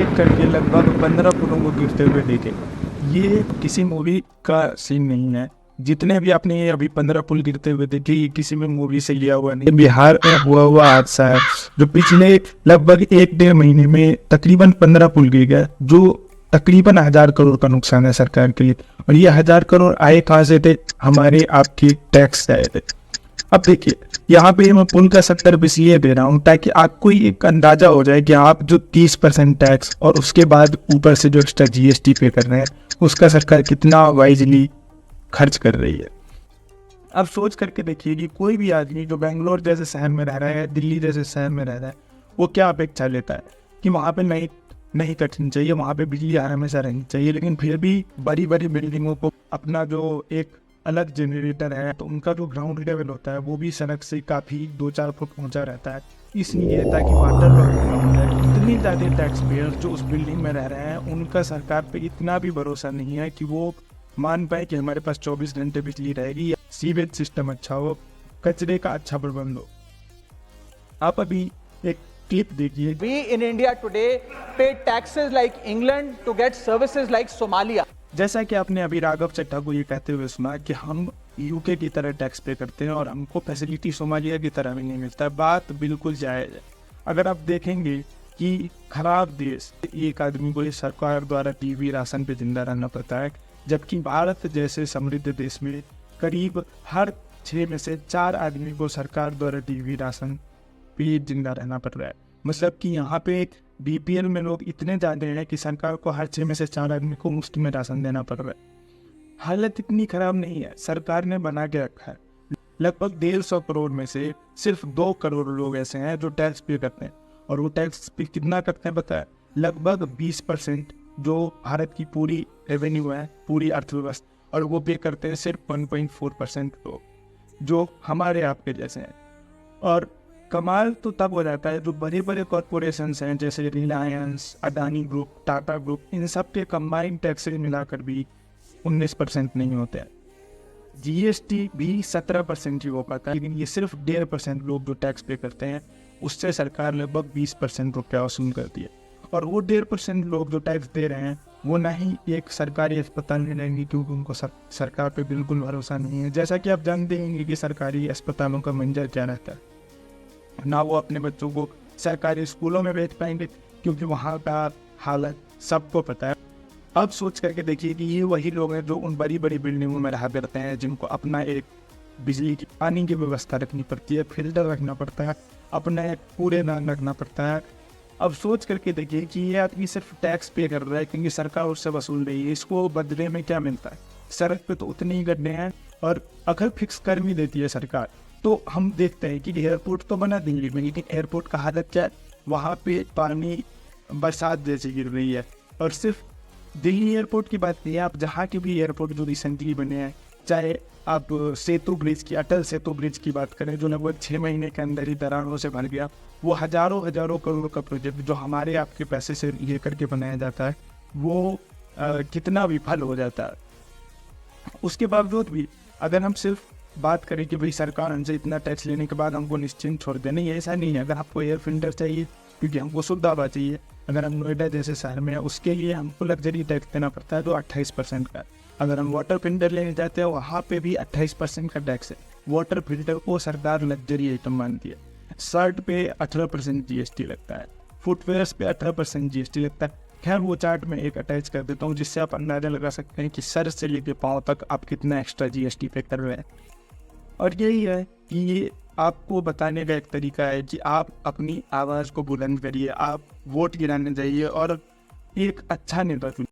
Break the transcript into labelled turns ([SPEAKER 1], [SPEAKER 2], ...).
[SPEAKER 1] एक करके लगभग 15 पुलों को गिरते हुए देखे। ये किसी मूवी का सीन नहीं है। जितने भी आपने ये अभी 15 पुल गिरते हुए देखे, ये किसी भी मूवी से लिया हुआ नहीं। बिहार में हुआ हादसा है जो पिछले लगभग 1-1.5 महीने में तकरीबन 15 पुल गिर गए, जो तकरीबन 1000 करोड़ का नुकसान है सरकार के लिए। और ये 1000 करोड़ आए कहाँ से थे? हमारे आपके टैक्स आए थे। अब देखिए, यहाँ पे मैं पुल का 70 इसलिए दे रहा हूँ ताकि आपको एक अंदाजा हो जाए कि आप जो 30% टैक्स और उसके बाद ऊपर से जो एक्स्ट्रा जीएसटी पे कर रहे हैं, उसका सरकार कितना वाइजली खर्च कर रही है। अब सोच करके देखिए कि कोई भी आदमी जो बेंगलोर जैसे शहर में रह रहा है, दिल्ली जैसे शहर में रह रहा है, वो क्या अपेक्षा लेता है कि वहाँ पे नहीं कटनी चाहिए, वहाँ पे बिजली हमेशा रहनी चाहिए। लेकिन फिर भी बड़ी बड़ी बिल्डिंगों को अपना जो एक अलग जनरेटर है, तो उनका जो ग्राउंड लेवल होता है वो भी सड़क से काफ़ी 2-4 फुट ऊंचा रहता है, इसलिए ताकि वाटर लॉगिंग ना हो जाए। इतनी ज़्यादा टैक्स पेयर जो उस बिल्डिंग में रह रहे हैं, उनका सरकार पे इतना भी भरोसा नहीं है कि वो मान पाए कि हमारे पास 24 घंटे बिजली रहेगी, सीवेज सिस्टम अच्छा हो, कचरे का अच्छा प्रबंध हो। आप अभी एक क्लिप देखिए।
[SPEAKER 2] We in India today pay taxes like England to get services like Somalia.
[SPEAKER 1] जैसा कि आपने अभी राघव चड्ढा को ये कहते हुए सुना कि हम यूके की तरह टैक्स पे करते हैं और हमको फैसिलिटी सोमालिया की तरह भी नहीं मिलता। बात बिल्कुल जायज़ है। अगर आप देखेंगे कि खराब देश, एक आदमी को इस सरकार द्वारा टीवी राशन पे जिंदा रहना पड़ता है, जबकि भारत जैसे समृद्ध देश में करीब हर 6 में से 4 आदमी को सरकार द्वारा टीवी राशन पे जिंदा रहना पड़ रहा है। मतलब कि यहाँ पे बीपीएल में लोग इतने ज़्यादा हैं कि सरकार को हर 6 में से 4 आदमी को मुफ्त में राशन देना पड़ रहा है। हालत इतनी खराब नहीं है, सरकार ने बना के रखा है। लगभग 150 करोड़ में से सिर्फ 2 करोड़ लोग ऐसे हैं जो टैक्स पे करते हैं, और वो टैक्स पे कितना करते हैं पता है? लगभग 20% जो भारत की पूरी रेवेन्यू है, पूरी अर्थव्यवस्था, और वो पे करते हैं सिर्फ 1.4% लोग, जो हमारे आपके जैसे हैं। और कमाल तो तब हो जाता है जो बड़े बड़े कॉरपोरेशंस हैं जैसे रिलायंस, अडानी ग्रुप, टाटा ग्रुप, इन सब के कंबाइंड टैक्सेस मिलाकर भी 19% नहीं होते हैं। जीएसटी भी 17% ही हो पाता है, लेकिन ये सिर्फ 1.5% लोग जो टैक्स पे करते हैं, उससे सरकार लगभग 20% रुपया वसूल करती है। और वो 1.5% लोग जो टैक्स दे रहे हैं, वो ना ही एक सरकारी अस्पताल में रहेंगे, क्योंकि उनको सरकार पे बिल्कुल भरोसा नहीं है। जैसा कि आप जानते हैं कि सरकारी अस्पतालों का मंजर क्या रहता है, ना वो अपने बच्चों को सरकारी स्कूलों में भेज पाएंगे, क्योंकि वहाँ का हालत सबको पता है। अब सोच करके देखिए कि ये वही लोग हैं जो उन बड़ी बड़ी बिल्डिंगों में रहा करते हैं, जिनको अपना एक बिजली की, पानी की व्यवस्था रखनी पड़ती है, फिल्टर रखना पड़ता है, अपना एक कूड़ेदान रखना पड़ता है। अब सोच करके देखिए कि ये आदमी सिर्फ टैक्स पे कर रहा है क्योंकि सरकार उससे वसूल रही है, इसको बदले में क्या मिलता है? सड़क पे तो उतने ही गड्ढे हैं, और अगर फिक्स कर भी देती है सरकार, तो हम देखते हैं कि एयरपोर्ट तो बना दिल्ली में, लेकिन एयरपोर्ट का हालत क्या है? वहाँ पे पानी बरसात जैसी गिर रही है। और सिर्फ दिल्ली एयरपोर्ट की बात नहीं है, आप जहाँ के भी एयरपोर्ट जो रिसेंटली बने हैं, चाहे आप सेतु ब्रिज की, अटल सेतु ब्रिज की बात करें, जो लगभग 6 महीने के अंदर ही दरारों से भर गया, वो हजारों करोड़ का प्रोजेक्ट जो हमारे आपके पैसे से ये करके बनाया जाता है, वो कितना विफल हो जाता है। उसके बावजूद भी अगर हम सिर्फ बात करें कि भाई सरकार हमसे इतना टैक्स लेने के बाद हमको निश्चिंत छोड़ दे, नहीं, ऐसा नहीं है। अगर आपको एयर फिल्टर चाहिए, क्योंकि हमको शुद्ध हवा चाहिए, अगर हम नोएडा जैसे शहर में है, उसके लिए हमको लग्जरी टैक्स देना पड़ता है, तो 28% का। अगर हम वाटर फिल्टर लेने जाते हैं, वहाँ पे भी 28% का टैक्स है। वाटर फिल्टर को सरकार लग्जरी आइटम मानती है। शर्ट पे 18% जीएसटी लगता है, फुटवेयर्स पे 18% जीएसटी लगता है। खैर, वो चार्ट में एक अटैच कर देता हूँ, जिससे आप अंदाजा लगा सकते हैं कि सर से लेके पाँव तक आप कितना एक्स्ट्रा जीएसटी पे कर रहे हैं। और यही है कि ये आपको बताने का एक तरीका है कि आप अपनी आवाज़ को बुलंद करिए, आप वोट गिराने जाइए और एक अच्छा नेता चुनिए।